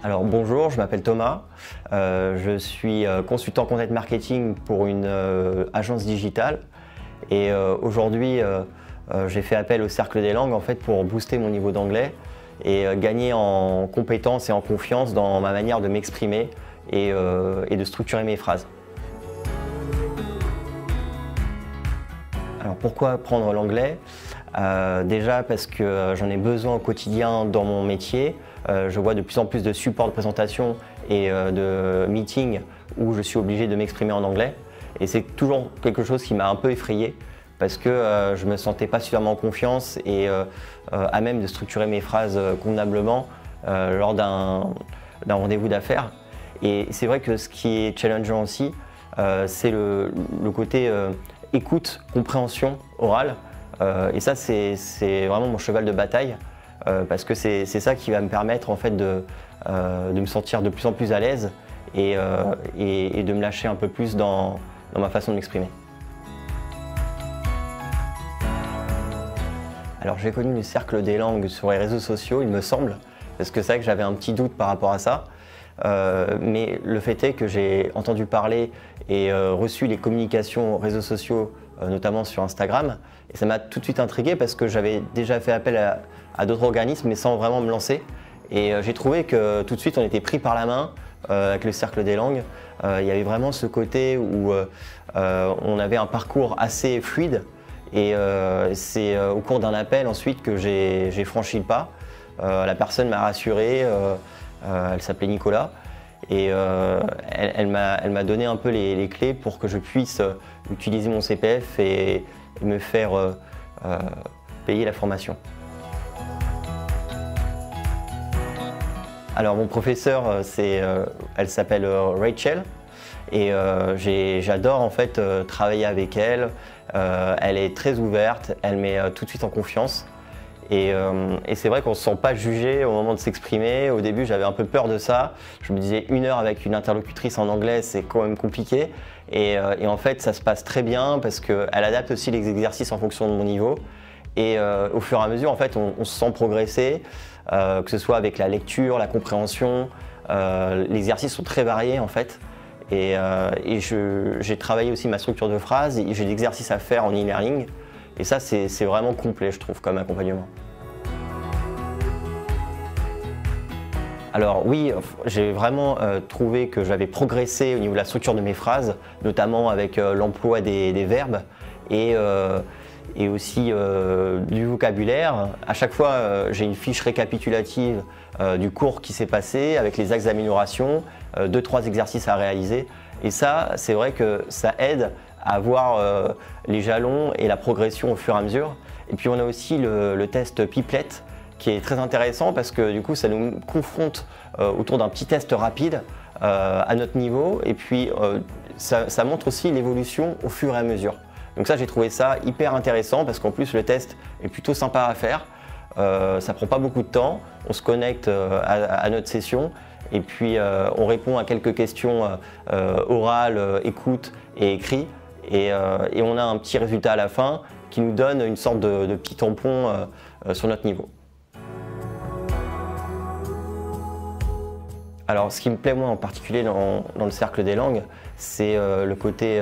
Alors bonjour, je m'appelle Thomas, je suis consultant content marketing pour une agence digitale et aujourd'hui j'ai fait appel au Cercle des Langues en fait, pour booster mon niveau d'anglais et gagner en compétences et en confiance dans ma manière de m'exprimer et de structurer mes phrases. Alors pourquoi prendre l'anglais? Déjà parce que j'en ai besoin au quotidien dans mon métier. Je vois de plus en plus de supports de présentation et de meetings où je suis obligé de m'exprimer en anglais. Et c'est toujours quelque chose qui m'a un peu effrayé parce que je ne me sentais pas suffisamment en confiance et à même de structurer mes phrases convenablement lors d'un rendez-vous d'affaires. Et c'est vrai que ce qui est challengeant aussi, c'est le côté écoute, compréhension orale. Et ça, c'est vraiment mon cheval de bataille parce que c'est ça qui va me permettre en fait de me sentir de plus en plus à l'aise et de me lâcher un peu plus dans ma façon de m'exprimer. Alors j'ai connu le Cercle des Langues sur les réseaux sociaux, il me semble, parce que c'est vrai que j'avais un petit doute par rapport à ça. Mais le fait est que j'ai entendu parler et reçu les communications aux réseaux sociaux, notamment sur Instagram, et ça m'a tout de suite intrigué parce que j'avais déjà fait appel à d'autres organismes mais sans vraiment me lancer. Et j'ai trouvé que tout de suite on était pris par la main avec le Cercle des Langues. Il y avait vraiment ce côté où on avait un parcours assez fluide et c'est au cours d'un appel ensuite que j'ai franchi le pas. La personne m'a rassuré. Elle s'appelait Nicolas et elle m'a donné un peu les clés pour que je puisse utiliser mon CPF et me faire payer la formation. Alors mon professeur, elle s'appelle Rachel et j'adore en fait travailler avec elle. Elle est très ouverte, elle met tout de suite en confiance. Et c'est vrai qu'on ne se sent pas jugé au moment de s'exprimer. Au début, j'avais un peu peur de ça. Je me disais 1 heure avec une interlocutrice en anglais, c'est quand même compliqué. Et en fait, ça se passe très bien parce qu'elle adapte aussi les exercices en fonction de mon niveau. Et au fur et à mesure, en fait, on se sent progresser, que ce soit avec la lecture, la compréhension. Les exercices sont très variés en fait. Et j'ai travaillé aussi ma structure de phrase. J'ai des exercices à faire en e-learning. Et ça, c'est vraiment complet, je trouve, comme accompagnement. Alors oui, j'ai vraiment trouvé que j'avais progressé au niveau de la structure de mes phrases, notamment avec l'emploi des verbes et aussi du vocabulaire. À chaque fois, j'ai une fiche récapitulative du cours qui s'est passé avec les axes d'amélioration, 2-3 exercices à réaliser. Et ça, c'est vrai que ça aide à voir les jalons et la progression au fur et à mesure. Et puis on a aussi le test Piplet qui est très intéressant parce que du coup ça nous confronte autour d'un petit test rapide à notre niveau et puis ça montre aussi l'évolution au fur et à mesure. Donc ça, j'ai trouvé ça hyper intéressant parce qu'en plus le test est plutôt sympa à faire, ça prend pas beaucoup de temps, on se connecte à notre session et puis on répond à quelques questions orales, écoute et écrit. Et on a un petit résultat à la fin qui nous donne une sorte de petit tampon sur notre niveau. Alors ce qui me plaît moi en particulier dans le Cercle des Langues, c'est le côté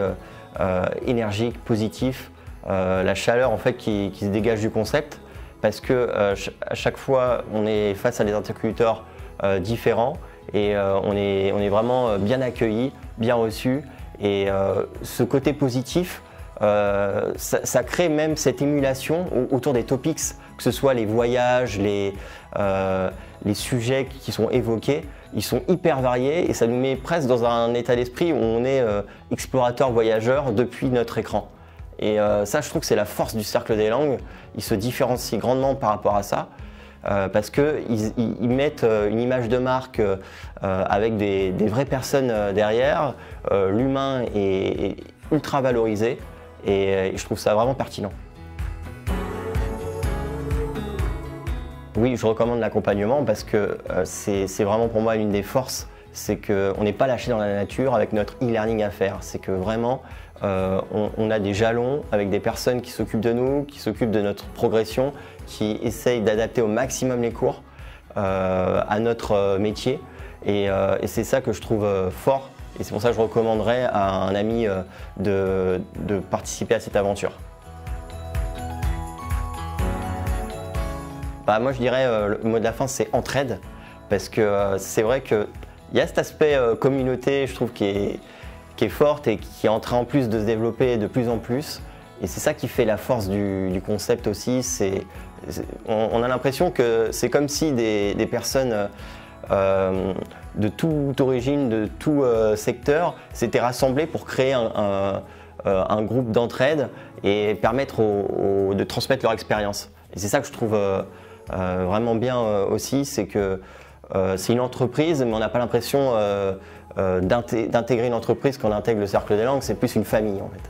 énergique, positif, la chaleur en fait qui se dégage du concept parce que à chaque fois on est face à des interlocuteurs différents et on est vraiment bien accueillis, bien reçus. Et ce côté positif, ça crée même cette émulation autour des topics, que ce soit les voyages, les sujets qui sont évoqués, ils sont hyper variés et ça nous met presque dans un état d'esprit où on est explorateur, voyageur depuis notre écran. Et ça, je trouve que c'est la force du Cercle des Langues, ils se différencient grandement par rapport à ça. Parce qu'ils mettent une image de marque avec des vraies personnes derrière. L'humain est ultra valorisé et je trouve ça vraiment pertinent. Oui, je recommande l'accompagnement parce que c'est vraiment pour moi l'une des forces, c'est qu'on n'est pas lâché dans la nature avec notre e-learning à faire. C'est que vraiment, on a des jalons avec des personnes qui s'occupent de nous, qui s'occupent de notre progression, qui essayent d'adapter au maximum les cours à notre métier. Et c'est ça que je trouve fort. Et c'est pour ça que je recommanderais à un ami de participer à cette aventure. Bah, moi je dirais le mot de la fin c'est entraide, parce que c'est vrai qu'il y a cet aspect communauté, je trouve, qui est forte et qui est en train en plus de se développer de plus en plus. Et c'est ça qui fait la force du concept aussi. On a l'impression que c'est comme si des personnes de toute origine, de tout secteur, s'étaient rassemblées pour créer un groupe d'entraide et permettre de transmettre leur expérience. Et c'est ça que je trouve vraiment bien aussi, c'est que c'est une entreprise, mais on n'a pas l'impression d'intégrer une entreprise quand on intègre le Cercle des Langues, c'est plus une famille en fait.